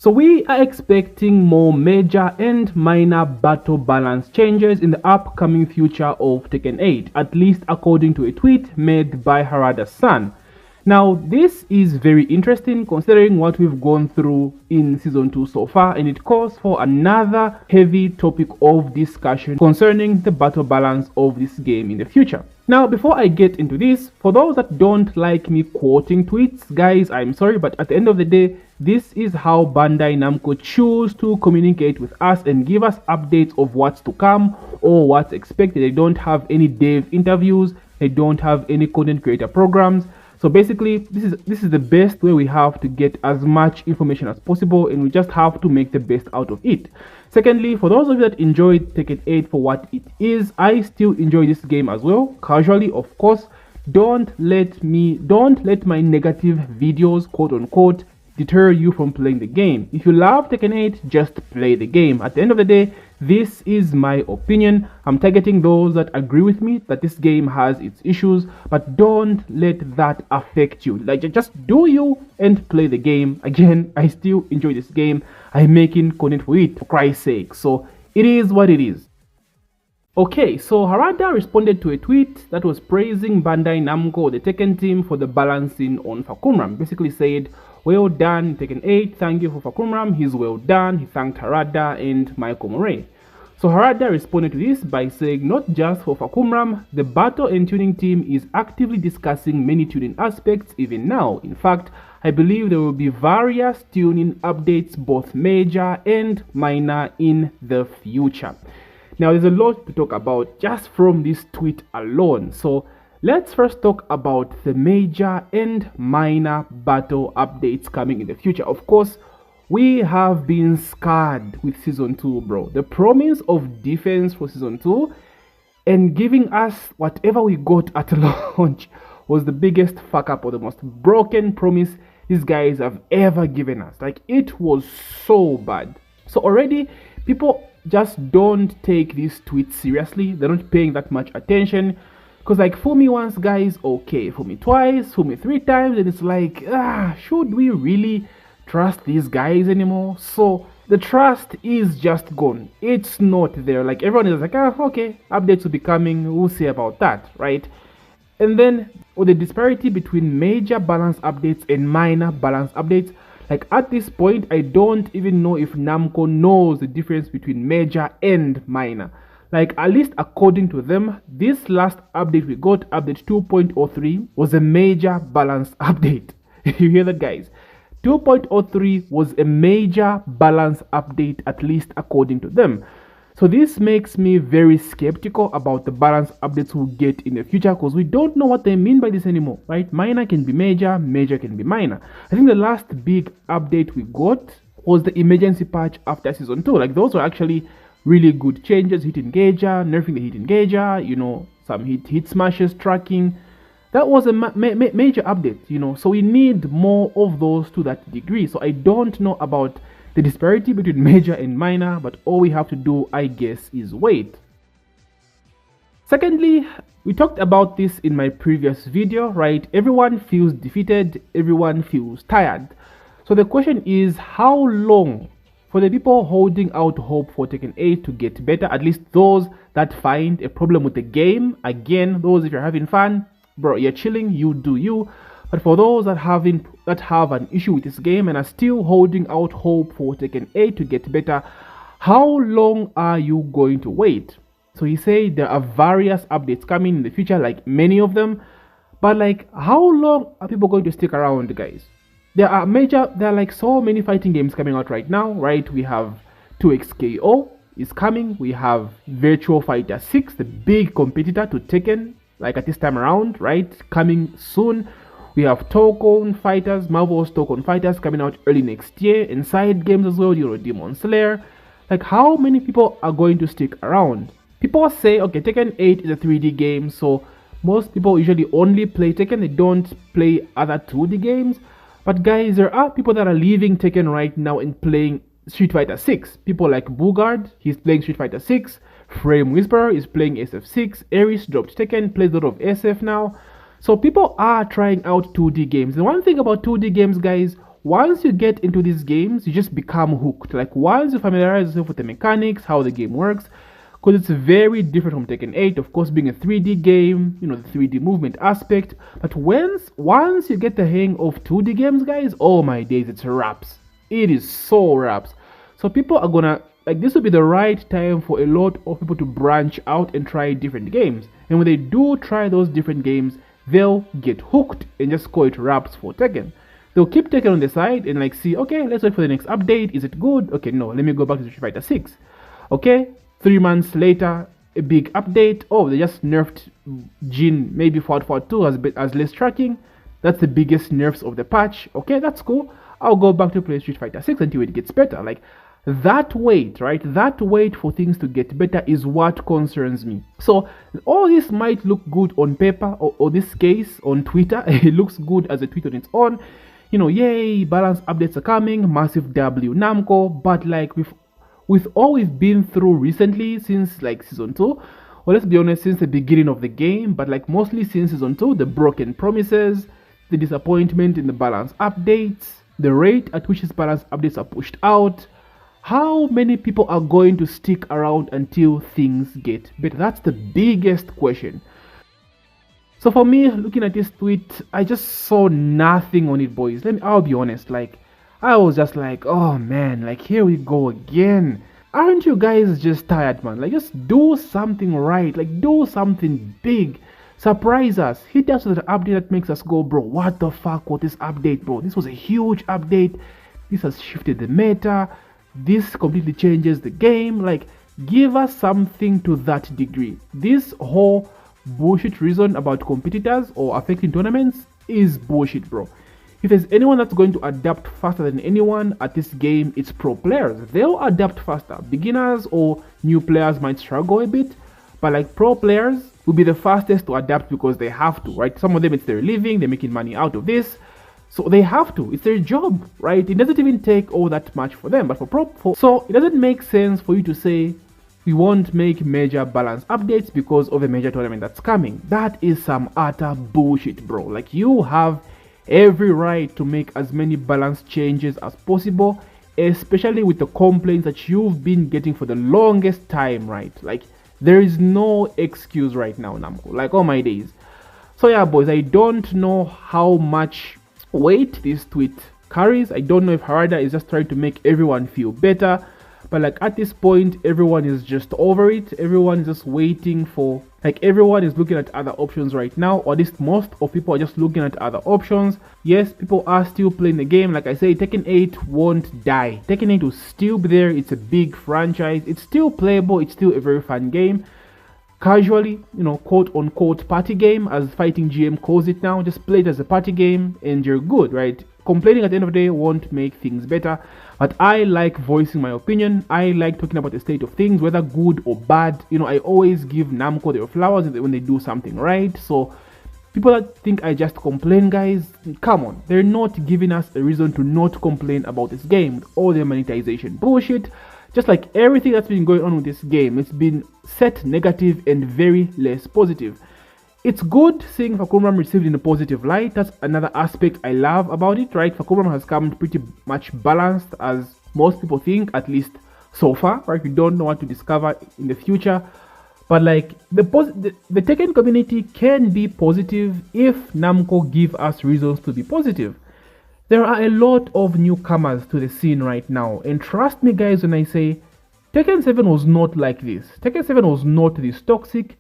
So we are expecting more major and minor battle balance changes in the upcoming future of Tekken 8, at least according to a tweet made by Harada's son. Now this is very interesting considering what we've gone through in season 2 so far, and it calls for another heavy topic of discussion concerning the battle balance of this game in the future. Now before I get into this, for those that don't like me quoting tweets, guys, I'm sorry, but at the end of the day, this is how Bandai Namco choose to communicate with us and give us updates of what's to come or what's expected. They don't have any dev interviews, they don't have any content creator programs. So basically, this is the best way we have to get as much information as possible, and we just have to make the best out of it. Secondly, for those of you that enjoyed Tekken 8 for what it is, I still enjoy this game as well, casually of course. Don't let my negative videos, quote unquote, deter you from playing the game. If you love Tekken 8, just play the game. At the end of the day, this is my opinion. I'm targeting those that agree with me that this game has its issues, but don't let that affect you. Like, just do you and play the game. Again, I still enjoy this game. I'm making content for it, for Christ's sake. So it is what it is. Okay, so Harada responded to a tweet that was praising Bandai Namco, the Tekken team, for the balancing on Fahkumram. Basically said, well done Tekken 8, thank you for Fahkumram, he's well done. He thanked Harada and Michael Murray. So Harada responded to this by saying, not just for Fahkumram, the battle and tuning team is actively discussing many tuning aspects even now. In fact, I believe there will be various tuning updates, both major and minor, in the future. Now there's a lot to talk about just from this tweet alone. So let's first talk about the major and minor battle updates coming in the future. Of course, we have been scarred with season 2, bro. The promise of defense for season 2 and giving us whatever we got at launch was the biggest fuck up or the most broken promise these guys have ever given us. Like, it was so bad. So already people just don't take these tweets seriously. They're not paying that much attention. Because like, fool me once, guys, okay. Fool me twice, fool me 3 times, and it's like, should we really trust these guys anymore? So the trust is just gone. It's not there. Like, everyone is like, okay, updates will be coming, we'll see about that, right? And then with the disparity between major balance updates and minor balance updates, like, at this point, I don't even know if Namco knows the difference between major and minor. Like, at least according to them, this last update we got, update 2.03, was a major balance update. You hear that, guys? 2.03 was a major balance update, at least according to them. So this makes me very skeptical about the balance updates we'll get in the future, because we don't know what they mean by this anymore, right? Minor can be major, major can be minor. I think the last big update we got was the emergency patch after season 2. Like, those were actually really good changes. Hit engager, nerfing the hit engager, you know, some hit smashes, tracking. That was a major update, you know. So we need more of those to that degree. So I don't know about the disparity between major and minor, but all we have to do, I guess, is wait. Secondly, we talked about this in my previous video, right? Everyone feels defeated, everyone feels tired. So the question is, how long for the people holding out hope for Tekken 8 to get better, at least those that find a problem with the game? Again, those, if you're having fun, bro, you're chilling, you do you. But for those that have an issue with this game and are still holding out hope for Tekken 8 to get better, how long are you going to wait? So he said there are various updates coming in the future, like many of them, but like, how long are people going to stick around, guys? There are like so many fighting games coming out right now, right? We have 2XKO is coming, we have Virtua Fighter 6, the big competitor to Tekken, like at this time around, right? Coming soon. We have Token Fighters, Marvel's Token Fighters coming out early next year, and side games as well, you know, Demon Slayer. Like, how many people are going to stick around? People say, okay, Tekken 8 is a 3D game, so most people usually only play Tekken, they don't play other 2D games. But guys, there are people that are leaving Tekken right now and playing Street Fighter 6. People like Bugard, he's playing Street Fighter 6. Frame Whisperer is playing SF6. Ares dropped Tekken, plays a lot of SF now. So people are trying out 2D games. The one thing about 2D games, guys, once you get into these games, you just become hooked. Like once you familiarize yourself with the mechanics, how the game works, because it's very different from Tekken 8, of course, being a 3D game, you know, the 3D movement aspect. But once you get the hang of 2D games, guys, oh my days, it's wraps. It is so wraps. So people are gonna, like, this will be the right time for a lot of people to branch out and try different games. And when they do try those different games, they'll get hooked and just call it wraps for Tekken. They'll keep Tekken on the side and like see, okay, let's wait for the next update. Is it good? Okay, no, let me go back to Street Fighter 6. Okay, 3 months later, a big update. Oh, they just nerfed Jin, maybe Forward 2 as less tracking. That's the biggest nerfs of the patch. Okay, that's cool. I'll go back to play Street Fighter 6 until it gets better. Like, that wait, right? That wait for things to get better is what concerns me. So all this might look good on paper, or this case on Twitter, it looks good as a tweet on its own. You know, yay, balance updates are coming, massive W Namco. But like with all we've been through recently since like season 2, or let's be honest, since the beginning of the game, but like mostly since season 2, the broken promises, the disappointment in the balance updates, the rate at which these balance updates are pushed out, how many people are going to stick around until things get better? That's the biggest question. So for me, looking at this tweet, I just saw nothing on it, boys. I'll be honest, like, I was just like, oh man, like, here we go again. Aren't you guys just tired, man? Like, just do something right, like, do something big. Surprise us, hit us with an update that makes us go, bro, what the fuck was this update, bro? This was a huge update. This has shifted the meta. This completely changes the game. Like, give us something to that degree. This whole bullshit reason about competitors or affecting tournaments is bullshit, bro. If there's anyone that's going to adapt faster than anyone at this game, it's pro players. They'll adapt faster. Beginners or new players might struggle a bit, but like pro players will be the fastest to adapt because they have to, right? Some of them, it's their living, they're making money out of this. So they have to, it's their job, right? It doesn't even take all that much for them, but so it doesn't make sense for you to say we won't make major balance updates because of a major tournament that's coming. That is some utter bullshit, bro. Like, you have every right to make as many balance changes as possible, especially with the complaints that you've been getting for the longest time, right? Like, there is no excuse right now, Namco. Like, oh my days. So yeah, boys, I don't know how much weight this tweet carries. I don't know if Harada is just trying to make everyone feel better, but like at this point, everyone is just over it. Everyone is just waiting for, like, everyone is looking at other options right now, or at least most of people are just looking at other options. Yes, people are still playing the game. Like I say, Tekken 8 won't die. Tekken 8 will still be there. It's a big franchise. It's still playable. It's still a very fun game. Casually, you know, quote unquote party game, as Fighting GM calls it now. Just play it as a party game and you're good, right? Complaining at the end of the day won't make things better. But I like voicing my opinion. I like talking about the state of things, whether good or bad. You know, I always give Namco their flowers when they do something right. So people that think I just complain, guys, come on. They're not giving us a reason to not complain about this game with all their monetization bullshit. Just like everything that's been going on with this game, it's been set negative and very less positive. It's good seeing Fahkumram received in a positive light. That's another aspect I love about it, right? Fahkumram has come pretty much balanced, as most people think, at least so far, right? We don't know what to discover in the future. But like, the Tekken community can be positive if Namco give us reasons to be positive. There are a lot of newcomers to the scene right now, and trust me guys when I say Tekken 7 was not like this. Tekken 7 was not this toxic.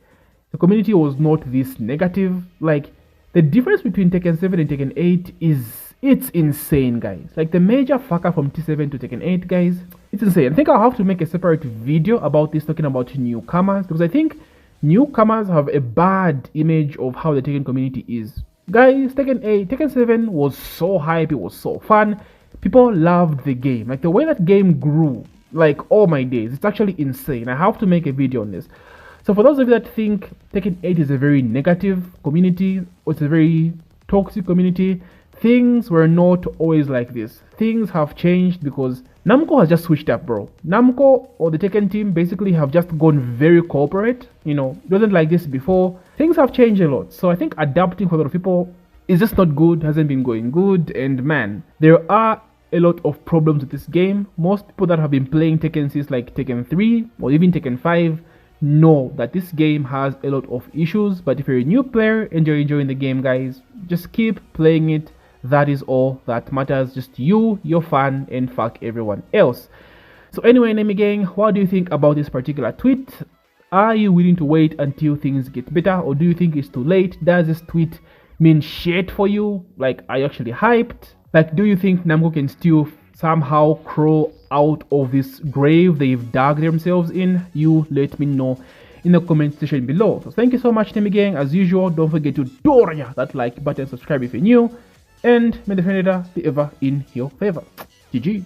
The community was not this negative. Like, the difference between Tekken 7 and Tekken 8 it's insane, guys. Like, the major fucker from T7 to Tekken 8, guys, it's insane. I think I'll have to make a separate video about this, talking about newcomers, because I think newcomers have a bad image of how the Tekken community is. Guys, Tekken 7 was so hype, it was so fun. People loved the game. Like, the way that game grew, like, oh my days, it's actually insane. I have to make a video on this. So for those of you that think Tekken 8 is a very negative community, or it's a very toxic community, things were not always like this. Things have changed because Namco has just switched up, bro. Namco or the Tekken team basically have just gone very corporate. You know, it wasn't like this before. Things have changed a lot. So I think adapting for a lot of people It's just not good, hasn't been going good, and man, there are a lot of problems with this game. Most people that have been playing Tekken since like Tekken 3 or even Tekken 5 know that this game has a lot of issues, but if you're a new player and you're enjoying the game, guys, just keep playing it. That is all that matters. Just you, your fun, and fuck everyone else. So anyway, enemy gang, what do you think about this particular tweet? Are you willing to wait until things get better, or do you think it's too late? Does this tweet mean shit for you? Like, are you actually hyped? Like, do you think Namco can still somehow crawl out of this grave they've dug themselves in? You let me know in the comment section below. So thank you so much, enemy gang. As usual, don't forget to doria that like button, subscribe if you're new, and may the Vendetta be ever in your favor. GG.